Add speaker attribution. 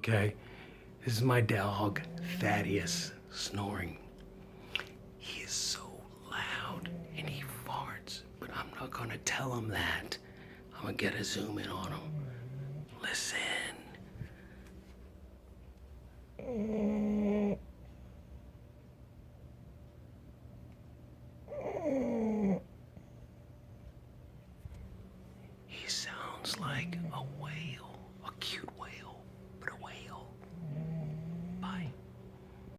Speaker 1: okay? This is my dog, Thaddeus, snoring. He is so loud and he farts, but I'm not gonna tell him that. I'm gonna get a zoom in on him. Listen. He sounds like a whale, a cute whale.